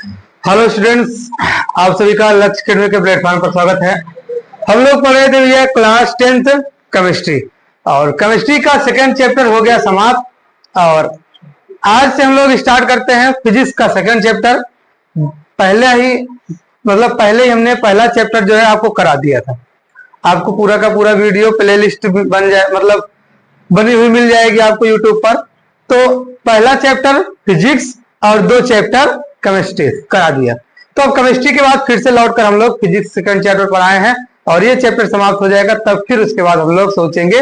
Hello students, आप सभी का लक्ष्य अकेडमी के प्लेटफॉर्म पर स्वागत है। हम लोग पढ़ रहे थे भैया क्लास 10th केमिस्ट्री, और केमिस्ट्री का सेकंड चैप्टर हो गया समाप्त। और आज से हम लोग स्टार्ट करते हैं फिजिक्स का सेकंड चैप्टर। पहले ही हमने पहला चैप्टर जो है आपको करा दिया था। आपको पूरा का पूरा वीडियो प्लेलिस्ट बन जाए, मतलब बनी हुई मिल जाएगी आपको यूट्यूब पर। तो पहला चैप्टर फिजिक्स और 2 चैप्टर केमिस्ट्री करा दिया। तो अब केमिस्ट्री के बाद फिर से लौटकर हम लोग फिजिक्स सेकंड चैप्टर पर आए हैं, और ये चैप्टर समाप्त हो जाएगा। तब फिर उसके बाद हम लोग सोचेंगे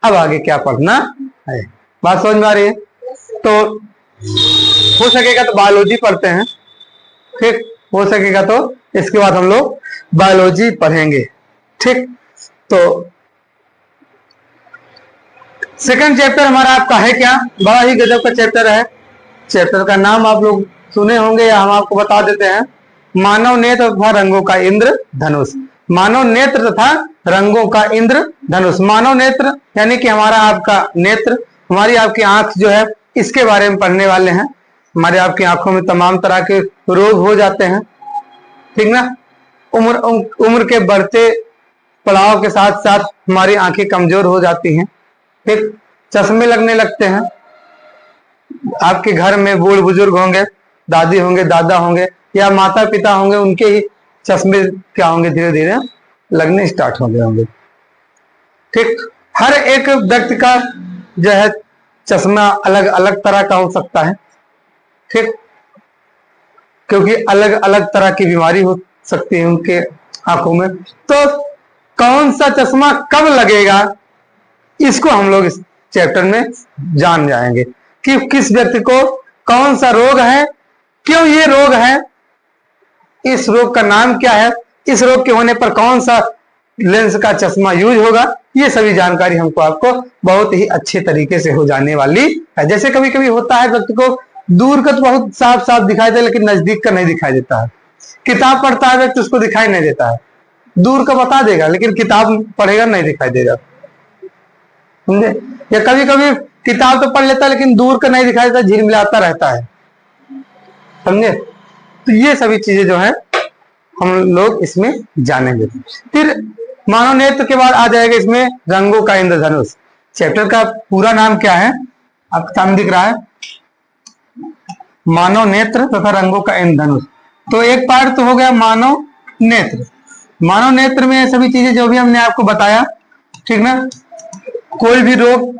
अब आगे क्या पढ़ना है। बात समझ में आ रही है? तो हो सकेगा तो बायोलॉजी पढ़ते हैं, ठीक? हो सकेगा तो इसके बाद हम लोग बायोलॉजी पढ़ेंगे, ठीक? तो सेकंड चैप्टर हमारा आपका है क्या? बड़ा ही गजब का चैप्टर है। चैप्टर का नाम आप लोग सुने होंगे या हम आपको बता देते हैं। मानव नेत्र तथा रंगों का इंद्र धनुष। मानव नेत्र तथा रंगों का इंद्र धनुष। मानव नेत्र यानी कि हमारा आपका नेत्र, हमारी आपकी आंख जो है, इसके बारे में पढ़ने वाले हैं। हमारे आपकी आंखों में तमाम तरह के रोग हो जाते हैं, ठीक ना? उम्र के बढ़ते पड़ाव के साथ साथ हमारी आंखें कमजोर हो जाती हैं, ठीक? चश्मे लगने लगते हैं। आपके घर में बूढ़ बुजुर्ग होंगे, दादी होंगे, दादा होंगे, या माता पिता होंगे, उनके ही चश्मे क्या होंगे, धीरे धीरे लगने स्टार्ट हो गए होंगे, ठीक? हर एक व्यक्ति का जो है चश्मा अलग अलग तरह का हो सकता है, ठीक? क्योंकि अलग अलग तरह की बीमारी हो सकती है उनके आंखों में। तो कौन सा चश्मा कब लगेगा, इसको हम लोग इस चैप्टर में जान जाएंगे कि किस व्यक्ति को कौन सा रोग है, क्यों ये रोग है, इस रोग का नाम क्या है, इस रोग के होने पर कौन सा लेंस का चश्मा यूज होगा। ये सभी जानकारी हमको आपको बहुत ही अच्छे तरीके से हो जाने वाली है। जैसे कभी कभी होता है व्यक्ति को दूर का तो बहुत साफ साफ दिखाई दे, लेकिन नजदीक का नहीं दिखाई देता है। किताब पढ़ता है व्यक्ति, उसको दिखाई नहीं देता है। दूर का बता देगा, लेकिन किताब पढ़ेगा नहीं दिखाई देगा, समझे? या कभी कभी किताब तो पढ़ लेता है, लेकिन दूर का नहीं दिखाई देता, झिलमिलाता रहता है, समझे? तो ये सभी चीजें जो है हम लोग इसमें जानेंगे। फिर मानव नेत्र के बाद आ जाएगा इसमें रंगों का इंद्रधनुष। चैप्टर का पूरा नाम क्या है आपके सामने दिख रहा है, मानव नेत्र तथा रंगों का इंद्रधनुष। तो एक पार्ट तो हो गया मानव नेत्र। मानव नेत्र में सभी चीजें जो भी हमने आपको बताया, ठीक ना? कोई भी रोग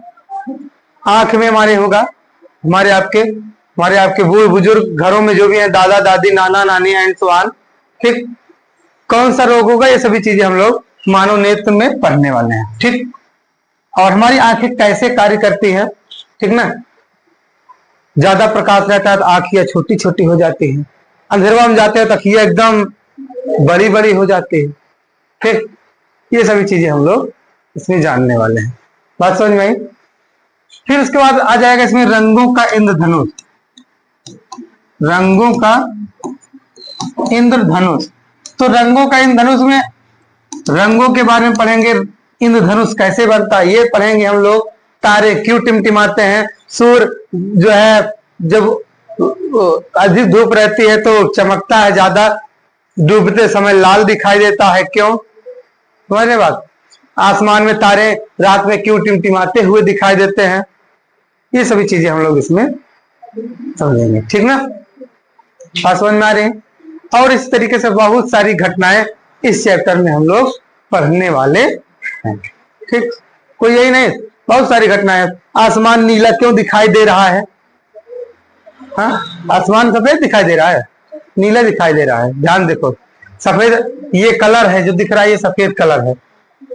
आंख में हमारे होगा, हमारे आपके बूढ़ बुजुर्ग घरों में जो भी है, दादा दादी, नाना नानी एंड सो ऑन, ठीक? कौन सा रोग होगा, ये सभी चीजें हम लोग मानव नेत्र में पढ़ने वाले हैं, ठीक? और हमारी आंखें कैसे कार्य करती है, ठीक ना? ज्यादा प्रकाश रहता है तो आंखियां छोटी छोटी हो जाती है, अंधेरवा में जाते हैं तो आंखियां एकदम बड़ी बड़ी हो जाती है, ठीक? ये सभी चीजें हम लोग इसमें जानने वाले हैं। बात समझ में आई? फिर उसके बाद आ जाएगा इसमें रंगों का इंद्रधनुष। रंगों का इंद्रधनुष। तो रंगों का इंद्रधनुष में रंगों के बारे में पढ़ेंगे। इंद्रधनुष कैसे बनता है ये पढ़ेंगे हम लोग। तारे क्यों टिमटिमाते हैं, सूर्य जो है जब अधिक धूप रहती है तो चमकता है ज्यादा, डूबते समय लाल दिखाई देता है, क्यों? समझ रहे बात? आसमान में तारे रात में क्यों टिमटिमाते हुए दिखाई देते हैं, ये सभी चीजें हम लोग इसमें समझेंगे, ठीक ना? बात समझ में आ रही है? और इस तरीके से बहुत सारी घटनाएं इस चैप्टर में हम लोग पढ़ने वाले हैं, ठीक? कोई यही नहीं, बहुत सारी घटनाएं। आसमान नीला क्यों दिखाई दे रहा है? हाँ, आसमान सफेद दिखाई दे रहा है, नीला दिखाई दे रहा है। ध्यान देखो, सफेद ये कलर है जो दिख रहा है, ये सफेद कलर है,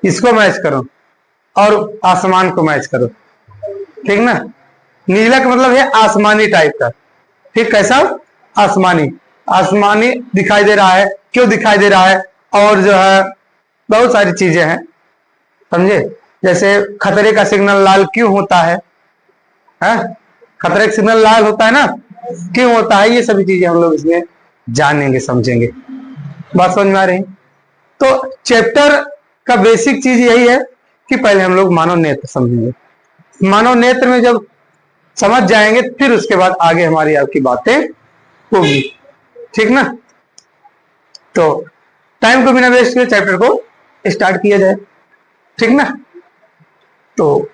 इसको मैच करो और आसमान को मैच करो, ठीक ना? नीला का मतलब है आसमानी टाइप का, ठीक? कैसा? आसमानी। आसमानी दिखाई दे रहा है, क्यों दिखाई दे रहा है? और जो है बहुत सारी चीजें हैं, समझे? जैसे खतरे का सिग्नल लाल क्यों होता है? खतरे का सिग्नल लाल होता है ना, क्यों होता है? ये सभी चीजें हम लोग इसमें जानेंगे, समझेंगे। बात समझ में आ रही? तो चैप्टर का बेसिक चीज यही है कि पहले हम लोग मानव नेत्र समझेंगे। मानव नेत्र में जब समझ जाएंगे फिर उसके बाद आगे हमारी आपकी बातें होगी। ठीक ना। तो टाइम को बिना वेस्ट किए चैप्टर को स्टार्ट किया जाए, ठीक ना। तो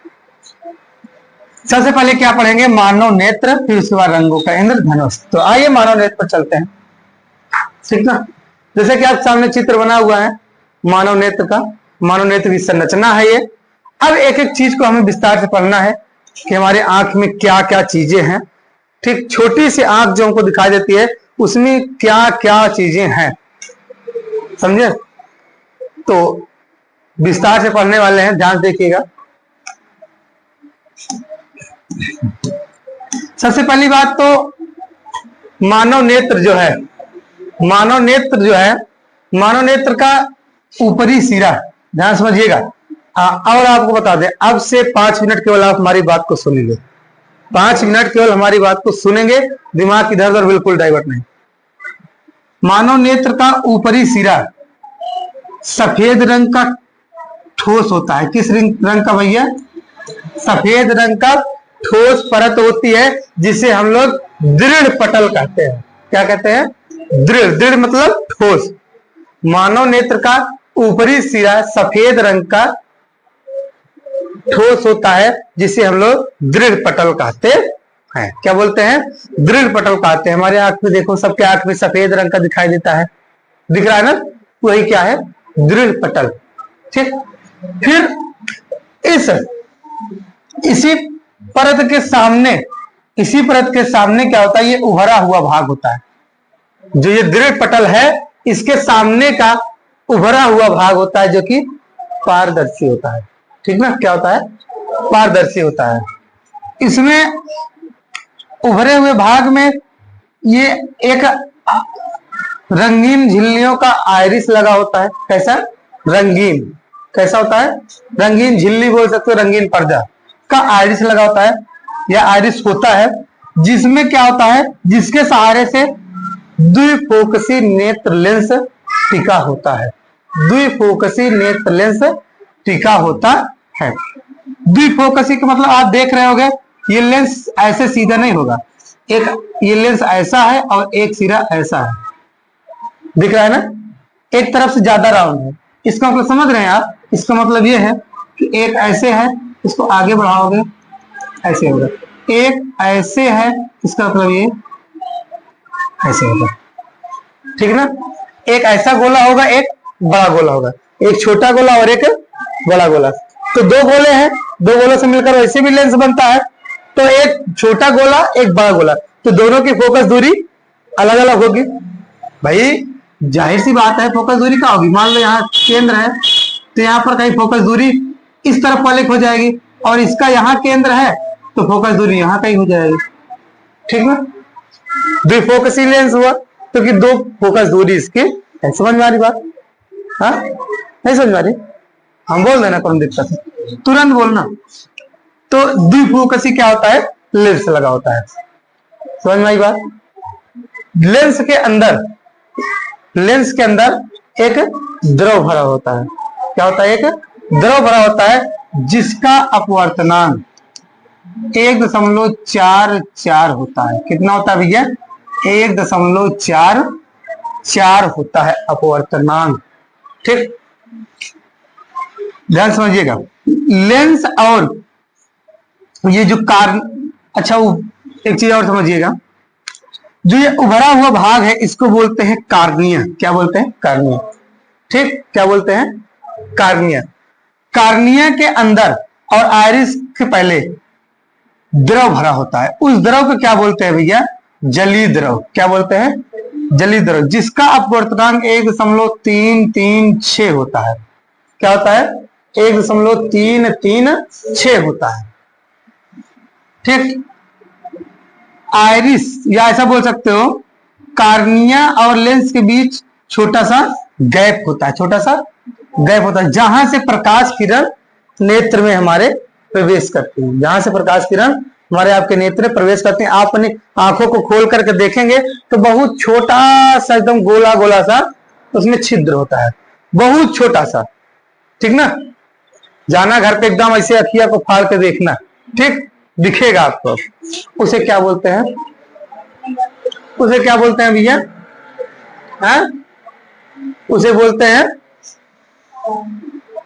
सबसे पहले क्या पढ़ेंगे, मानव नेत्र, फिर उसके बाद रंगों का इंद्रधनुष। तो आइए मानव नेत्र पर चलते हैं, ठीक ना। जैसे कि आप सामने चित्र बना हुआ है मानव नेत्र का, मानव नेत्र की संरचना है ये। अब एक एक चीज को हमें विस्तार से पढ़ना है कि हमारे आंख में क्या क्या चीजें हैं, ठीक। छोटी सी आंख जो हमको दिखाई देती है उसमें क्या क्या चीजें हैं, समझे। तो विस्तार से पढ़ने वाले हैं, ध्यान देखिएगा। सबसे पहली बात तो मानव नेत्र जो है, मानव नेत्र जो है, मानव नेत्र का ऊपरी सिरा, ध्यान समझिएगा। और आपको बता दें, अब से 5 मिनट केवल आप हमारी बात को सुनेंगे, 5 मिनट केवल हमारी बात को सुनेंगे, दिमाग इधर उधर बिल्कुल डाइवर्ट नहीं। मानव नेत्र का ऊपरी सिरा सफेद रंग का ठोस होता है। किस रंग का भैया, सफेद रंग का ठोस परत होती है, जिसे हम लोग दृढ़ पटल कहते हैं। क्या कहते हैं, दृढ़। दृढ़ मतलब ठोस। मानव नेत्र का ऊपरी सिरा सफेद रंग का ठोस होता है, जिसे हम लोग दृढ़ पटल कहते हैं। क्या बोलते हैं, दृढ़ पटल कहते हैं। हमारे आंख में देखो, सबके आंख में सफेद रंग का दिखाई देता है, दिख रहा है ना, वही क्या है, दृढ़ पटल, ठीक। फिर इसी परत के सामने, इसी परत के सामने क्या होता है, ये उभरा हुआ भाग होता है। जो ये दृढ़ पटल है, इसके सामने का उभरा हुआ भाग होता है, जो कि पारदर्शी होता है, ठीक ना। क्या होता है, पारदर्शी होता है। इसमें उभरे हुए भाग में ये एक रंगीन झिल्लियों का आइरिस लगा होता है। कैसा, रंगीन, कैसा होता है, रंगीन झिल्ली बोल सकते हो, रंगीन पर्दा का आइरिस लगा होता है, या आइरिस होता है, जिसमें क्या होता है, जिसके सहारे से द्विफोकसी नेत्र लेंस टिका होता है। द्विफोकसी नेत्र लेंस टिका होता है। द्विफोकसी का मतलब आप देख रहे होंगे, ये लेंस ऐसे सीधा नहीं होगा, एक ये लेंस ऐसा है और एक सिरा ऐसा है, दिख रहा है ना, एक तरफ से ज्यादा राउंड है। इसका मतलब समझ रहे हैं आप, इसका मतलब ये है कि एक ऐसे है, इसको आगे बढ़ाओगे ऐसे होगा, एक ऐसे है, इसका मतलब ये ऐसे होगा, ठीक है ना। एक ऐसा गोला होगा, एक बड़ा गोला होगा, एक छोटा गोला और एक बड़ा गोला। तो दो गोले हैं, दो गोलों से मिलकर वैसे भी लेंस बनता है। तो एक छोटा गोला, एक बड़ा गोला, तो दोनों की फोकस दूरी अलग अलग होगी। भाई जाहिर सी बात है, फोकस दूरी का होगी। मान लो यहाँ केंद्र है, तो यहाँ पर कहीं फोकस दूरी इस तरफ वाले हो जाएगी, और इसका यहाँ केंद्र है तो फोकस दूरी यहाँ कहीं हो जाएगी, ठीक है। द्विफोकसी लेंस हुआ तो कि दो फोकस दूरी इसके, समझ में आ रही बात, हाँ नहीं समझ में आ रही, हम बोल देना, कौन दिक्कत है, तुरंत बोलना। तो द्विफोकसी क्या होता है, लेंस लगा होता है, समझ में आई बात। लेंस के अंदर, लेंस के अंदर एक द्रव भरा होता है। क्या होता है, एक द्रव भरा होता है, जिसका अपवर्तनांक 1.44 होता है। कितना होता है भैया, 1.44 होता है अपवर्तनांक, ठीक। ध्यान समझिएगा। लेंस और ये जो अच्छा एक चीज और समझिएगा, जो ये उभरा हुआ भाग है इसको बोलते हैं कार्निया। क्या बोलते हैं, कार्निया, ठीक। क्या बोलते हैं, कार्निया। कार्निया के अंदर और आइरिस के पहले द्रव भरा होता है। उस द्रव को क्या बोलते हैं भैया, जलीय द्रव। क्या बोलते हैं, जलीय द्रव, जिसका अपवर्तनांक 1.336 होता है। क्या होता है, 1.336 होता है, ठीक। आइरिस, या ऐसा बोल सकते हो, कार्निया और लेंस के बीच छोटा सा गैप होता है, छोटा सा गैप होता है, जहां से प्रकाश किरण नेत्र में हमारे प्रवेश करती है। जहां से प्रकाश किरण हमारे आपके नेत्र में प्रवेश करते हैं। आप अपनी आंखों को खोल करके देखेंगे तो बहुत छोटा सा, एकदम गोला गोला सा उसमें छिद्र होता है, बहुत छोटा सा, ठीक ना। जाना घर पे एकदम ऐसे अखिया को फाड़ के देखना, ठीक, दिखेगा आपको। उसे क्या बोलते हैं, उसे क्या बोलते हैं भैया, है, उसे बोलते हैं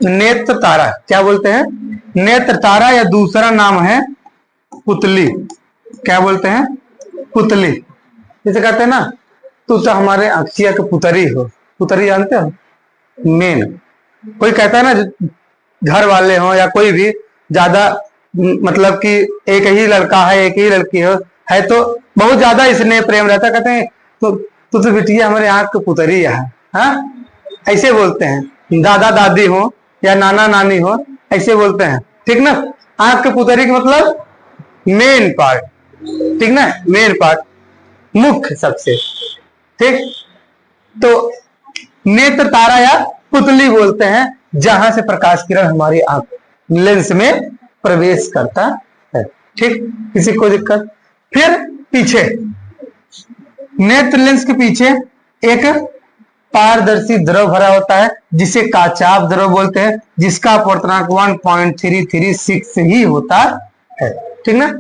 नेत्र तारा। क्या बोलते हैं? नेत्र तारा, या दूसरा नाम है पुतली। क्या बोलते हैं? पुतली। जैसे कहते हैं ना, तू तो हमारे अक्षिया के पुतरी हो। पुतरी जानते हो? मेन कोई कहता है ना, घर वाले हो या कोई भी ज्यादा, मतलब कि एक ही लड़का है एक ही लड़की है तो बहुत ज्यादा स्नेह प्रेम रहता, कहते हैं तो बिटिया हमारे आंख के पुतरी है। हाँ, ऐसे बोलते हैं। दादा दादी हो या नाना नानी हो, ऐसे बोलते हैं। ठीक ना? आंख के पुतरी का मतलब मेन पार्ट। ठीक ना? मेन पार्ट, मुख्य सबसे। ठीक, तो नेत्र तारा या पुतली बोलते हैं जहां से प्रकाश किरण हमारी आंख लेंस में प्रवेश करता है। ठीक, किसी को दिक्कत? फिर पीछे नेत्र लेंस के पीछे एक पारदर्शी द्रव भरा होता है जिसे काचाप द्रव बोलते हैं, जिसका अपवर्तनांक 1.336 ही होता है। ठीक ना?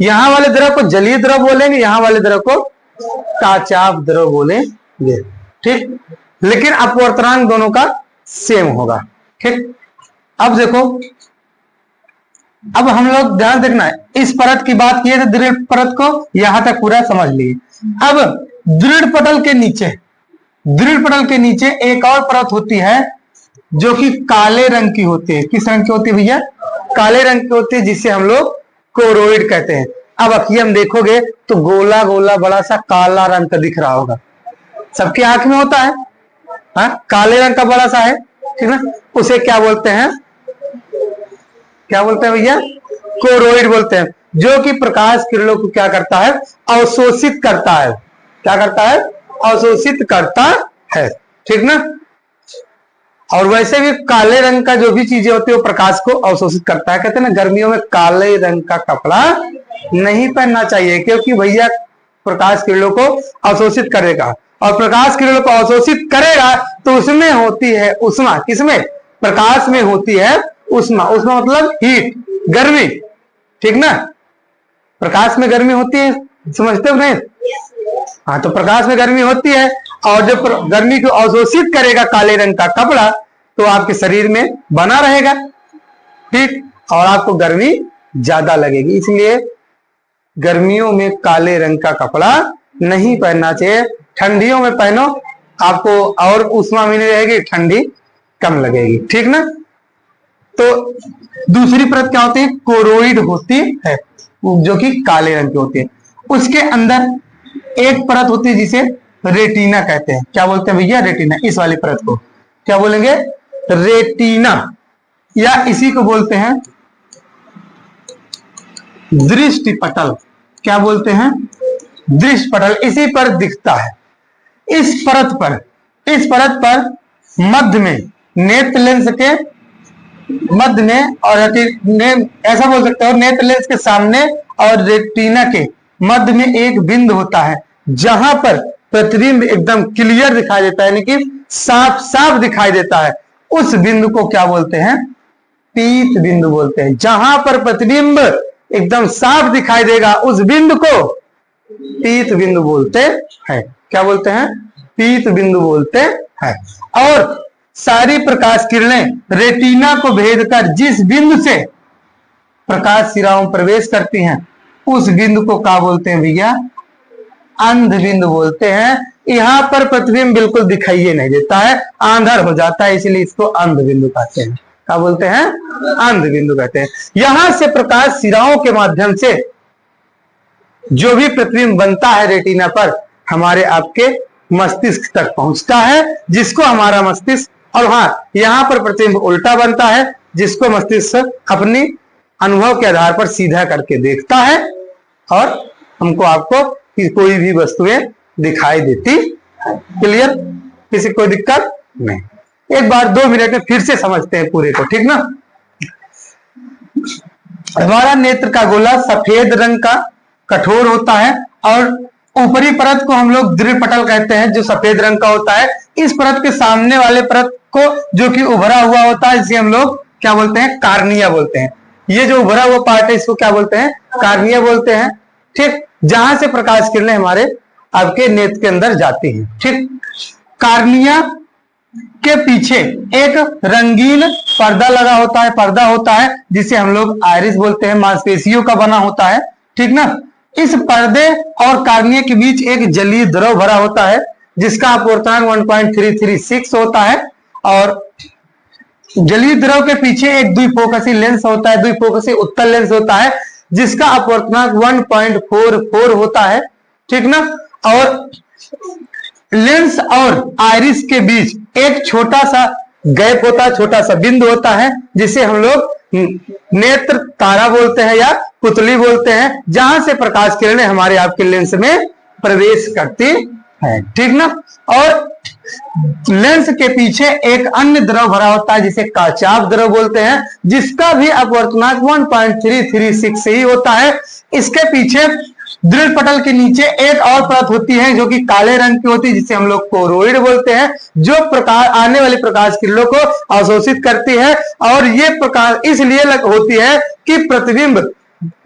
यहां वाले द्रव को जलीय द्रव बोलेंगे, यहां वाले द्रव को काचाप द्रव बोलेंगे। ठीक, लेकिन अपवर्तनांक दोनों का सेम होगा। ठीक, अब देखो, अब हम लोग ध्यान देखना है, इस परत की बात की है तो दृढ़ परत को यहां तक पूरा समझ लिए। अब दृढ़ पटल के नीचे एक और परत होती है जो कि काले रंग की होती है। किस रंग की होती है भैया? काले रंग की होती है, जिसे हम लोग कोरोइड कहते हैं। अब अखियम देखोगे तो गोला गोला बड़ा सा काला रंग का दिख रहा होगा, सबकी आंख में होता है। हाँ, काले रंग का बड़ा सा है। ठीक ना? उसे क्या बोलते हैं? क्या बोलते हैं भैया? कोरोइड बोलते हैं, जो कि प्रकाश किरणों को क्या करता है? अवशोषित करता है। क्या करता है? अवशोषित करता है। ठीक ना? और वैसे भी काले रंग का जो भी चीजें होती है वो प्रकाश को अवशोषित करता है। कहते हैं ना, गर्मियों में काले रंग का कपड़ा नहीं पहनना चाहिए, क्योंकि भैया प्रकाश किरणों को अवशोषित करेगा, और प्रकाश किरणों को अवशोषित करेगा तो उसमें होती है उष्मा। किसमें? प्रकाश में होती है उष्मा। उष्मा मतलब हीट, गर्मी। ठीक ना? प्रकाश में गर्मी होती है, समझते हो नहीं? हाँ, तो प्रकाश में गर्मी होती है, और जब गर्मी को अवशोषित करेगा काले रंग का कपड़ा तो आपके शरीर में बना रहेगा। ठीक, और आपको गर्मी ज्यादा लगेगी। इसलिए गर्मियों में काले रंग का कपड़ा नहीं पहनना चाहिए। ठंडियों में पहनो, आपको और उष्मा मिली रहेगी, ठंडी कम लगेगी। ठीक ना? तो दूसरी परत क्या होती है? कोरोइड होती है, जो कि काले रंग की होती है। उसके अंदर एक परत होती है जिसे रेटिना कहते हैं। क्या बोलते हैं भैया? रेटिना। इस वाली परत को क्या बोलेंगे? रेटिना, या इसी को बोलते हैं दृष्टि पटल। क्या बोलते हैं? दृष्टि पटल। इसी पर दिखता है। इस परत पर मध्य में, नेत्र लेंस के मध्य में, और ऐसा बोल सकते हो, नेत्र लेंस के सामने और रेटिना के मध्य में एक बिंदु होता है जहां पर प्रतिबिंब एकदम क्लियर दिखाई देता है, यानी कि साफ साफ दिखाई देता है। उस बिंदु को क्या बोलते हैं? पीत बिंदु बोलते हैं। जहां पर प्रतिबिंब एकदम साफ दिखाई देगा उस बिंदु को पीत बिंदु बोलते हैं। क्या बोलते हैं? पीत बिंदु बोलते हैं। और सारी प्रकाश किरणें रेटिना को भेद कर जिस बिंदु से प्रकाश सिराओं में प्रवेश करती हैं उस बिंदु को क्या बोलते हैं भैया? अंध बिंदु बोलते हैं। यहां पर प्रतिबिंब बिल्कुल दिखाई नहीं देता है, आंधर हो जाता है, इसलिए इसको अंध बिंदु कहते हैं। क्या बोलते हैं? अंध बिंदु कहते हैं। यहां से प्रकाश सिराओं के माध्यम से जो भी प्रतिबिंब बनता है रेटिना पर, हमारे आपके मस्तिष्क तक पहुंचता है, जिसको हमारा मस्तिष्क, और हाँ, यहाँ पर प्रतिबिंब उल्टा बनता है, जिसको मस्तिष्क अपनी अनुभव के आधार पर सीधा करके देखता है, और हमको आपको कोई भी वस्तुएं दिखाई देती है। क्लियर? किसी कोई दिक्कत नहीं? एक बार 2 मिनट में फिर से समझते हैं पूरे को। ठीक ना? हमारा नेत्र का गोला सफेद रंग का कठोर होता है, और ऊपरी परत को हम लोग दृढ़ पटल कहते हैं, जो सफेद रंग का होता है। इस परत के सामने वाले परत को, जो कि उभरा हुआ होता है, इसे हम लोग क्या बोलते हैं? कार्निया बोलते हैं। ये जो उभरा हुआ पार्ट है इसको क्या बोलते हैं? कार्निया बोलते हैं। ठीक, जहां से प्रकाश किरणें हमारे आपके नेत्र के अंदर जाती हैं। ठीक, कार्निया के पीछे एक रंगीन पर्दा लगा होता है, पर्दा होता है जिसे हम लोग आइरिस बोलते हैं, मांसपेशियों का बना होता है, ठीक ना। इस पर्दे और कार्निया के बीच एक जलीय द्रव भरा होता है जिसका अपवर्तनांक 1.336 होता है, और जलीय द्रव के पीछे एक द्विफोकसी लेंस होता है, द्विफोकसी उत्तल लेंस होता है जिसका अपवर्तनांक 1.44 होता है, ठीक ना। और लेंस और आइरिस के बीच एक छोटा सा गैप होता है, छोटा सा बिंदु होता है जिसे हम लोग नेत्र तारा बोलते हैं या पुतली बोलते हैं, जहां से प्रकाश किरणें हमारे आपके लेंस में प्रवेश करती है, ठीक ना। और लेंस के पीछे एक अन्य द्रव भरा होता है जिसे काचाप द्रव बोलते हैं, जिसका भी अपवर्तनांक 1.336 ही होता है। इसके पीछे दृढ़ पटल के नीचे एक और परत होती है जो कि काले रंग की होती है जिसे हम लोग कोरोइड बोलते हैं, जो प्रकाश आने वाली प्रकाश किरणों को अवशोषित करती है। और ये प्रकाश इसलिए होती है कि प्रतिबिंब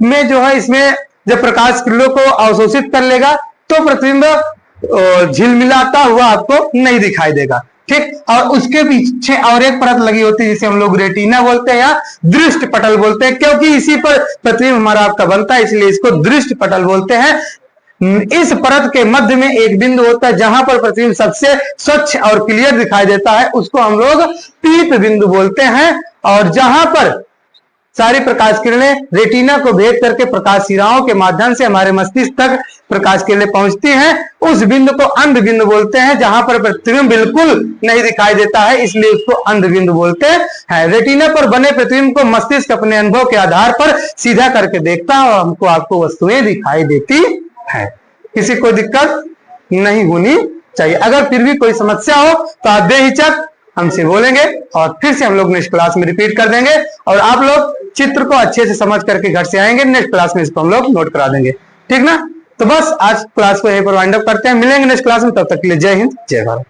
में जो है इसमें जब प्रकाश किरणों को अवशोषित कर लेगा तो प्रतिबिंब झिलमिलाता हुआ आपको नहीं दिखाई देगा, ठीक। और उसके पीछे और एक परत लगी होती है जिसे हम लोग रेटिना बोलते हैं या दृष्टि पटल बोलते हैं, क्योंकि इसी पर प्रतिबिंब हमारा आपका बनता है, इसलिए इसको दृष्टि पटल बोलते हैं। इस परत के मध्य में एक बिंदु होता है जहां पर प्रतिबिंब सबसे स्वच्छ और क्लियर दिखाई देता है, उसको हम लोग पीप बिंदु बोलते हैं। और जहां पर सारी प्रकाश किरणें रेटिना को भेद करके प्रकाश शिराओं के माध्यम से हमारे मस्तिष्क तक प्रकाश किरणें पहुंचती हैं, उस बिंदु को अंध बिंदु बोलते हैं, जहां पर प्रतिबिंब बिल्कुल नहीं दिखाई देता है, इसलिए उसको अंध बिंदु बोलते हैं। रेटिना पर बने प्रतिबिंब को मस्तिष्क अपने अनुभव के आधार पर सीधा करके देखता है और हमको आपको वस्तुएं दिखाई देती है। किसी को दिक्कत नहीं होनी चाहिए। अगर फिर भी कोई समस्या हो तो आप बेहिचक हमसे बोलेंगे और फिर से हम लोग नेक्स्ट क्लास में रिपीट कर देंगे, और आप लोग चित्र को अच्छे से समझ करके घर से आएंगे, नेक्स्ट क्लास में इसको हम लोग नोट करा देंगे, ठीक ना। तो बस आज क्लास को यहीं पर वाइंड अप करते हैं, मिलेंगे नेक्स्ट क्लास में, तब तक के लिए जय हिंद जय भारत।